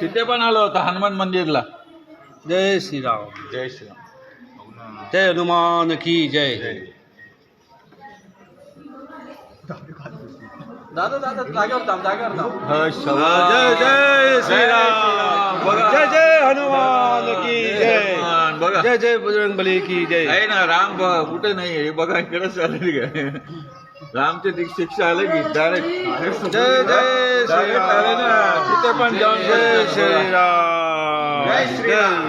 तिथे पण आलो होता हनुमान मंदिरला. जय श्रीराम. जय श्रीराम. जय हनुमान की जय. दादा दादा जागेवर थांब, जागेवर थांब. जय जय श्रीराम. जय जय हनुमान की जय. बघा जय जय बजरंगबली की जय. आहे ना राम बघा कुठे नाही हे बघा इकडे चालली काय रामची शिक्षा आले की डायरेक्ट जय जय श्रीराम. आले ना तिथे पण जाऊन जय श्रीराम. जय श्रीराम.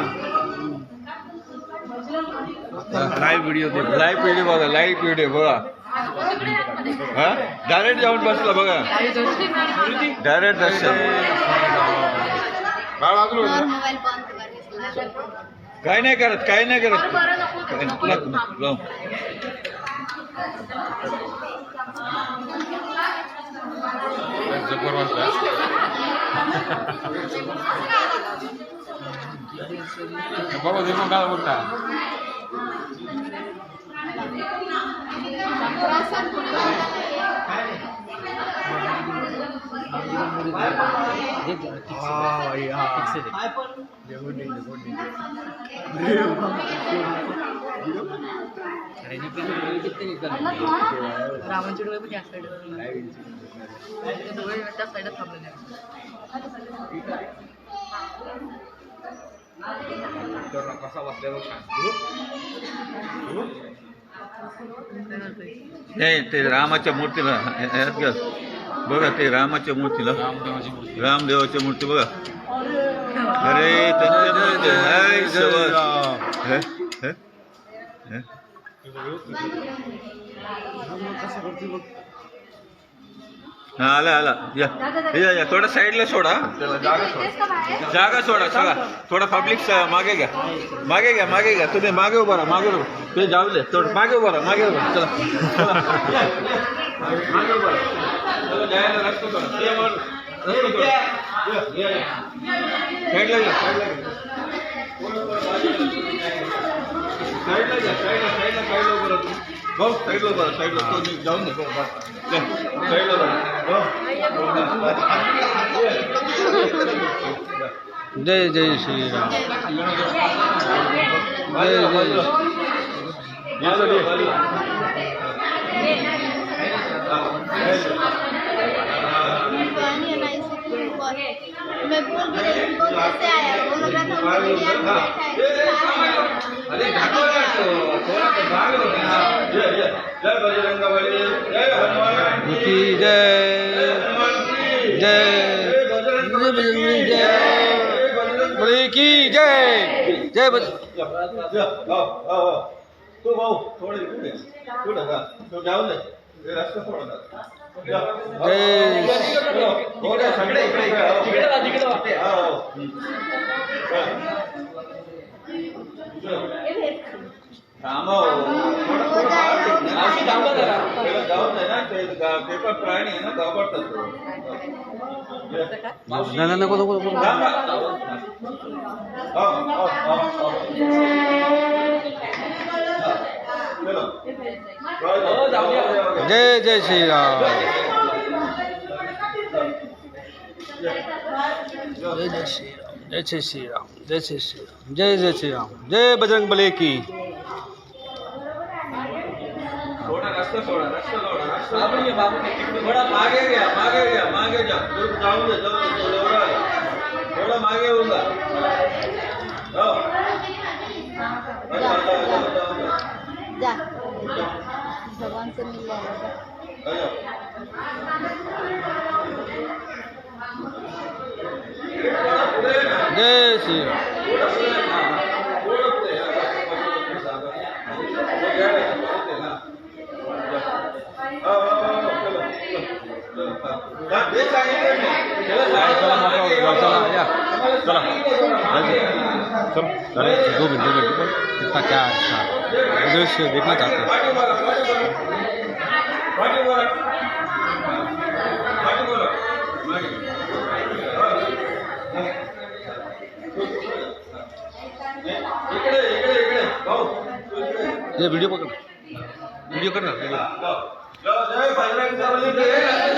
लाईव्ह व्हिडिओ दे. लाईव्ह व्हिडिओ बघा, लाईव्ह व्हिडिओ बघा. हा डायरेक्ट जाऊन बसला बघा, डायरेक्ट दर्शन. काय नाही करत, काय नाही करत. तुला जाऊ बाबा देखो काय बोलता. रामांचे डोळे पण जास्त डोळे त्या साईडला थांबलेले. कसा बसल्यावर नाही ते रामाच्या मूर्तीला बघा, ते रामाच्या मूर्तीला रामदेवाच्या मूर्ती बघा. अरे आला आला या या थोडा साईडला सोडा, त्याला जागा सोडा सगळा. थोडा पब्लिक मागे घ्या, मागे घ्या, मागे घ्या. तुम्ही मागे उभा राहा, मागे उभा ते जाऊ दे. थोडं मागे उभा राहा, मागे उभा. चला मागे उभा राहा. चला जायला रस्ता सोडा. साईडला घ्या, साईडला घ्या, साईडला घ्या, साईडला साईडला साईडला उभं राहा. भाऊ साईडला उभा राहा, साईडला जाऊन दे. साईडला जय जय श्रीराम. मैं बोल भी रही हूँ कैसे आया, बोल रहा था मीडिया में जय बजरंगबली, जय हनुमान की जय. जय बजरंगबली जय की जय. जय तू भाऊ थोडे पुढे पुढे का तो जाऊ दे, रस्ता सोडा. जय सगळे इकडे पेपर प्राणी आहे ना, घाबरतात. नको नको नको. जय जय श्रीराम. जय जय श्रीराम. जय जय श्रीराम. जय जय श्रीराम. जय जय श्रीराम. जय बजरंगबली की. थोडा रस्ता सोडा, रस्ता सोडा, रस्ता थोडा मागे घ्या, मागे घ्या, मागे घ्या. जाऊ दे, जाऊ दे. थोडा मागे होऊन जा. जा भगवान से मिल जाएगा. जय श्रीराम. चलो 2 मिनट इतना क्या अच्छा उधर से देखना चाहते हैं. ये वीडियो पकड़, वीडियो करना. जय बजरंगबली.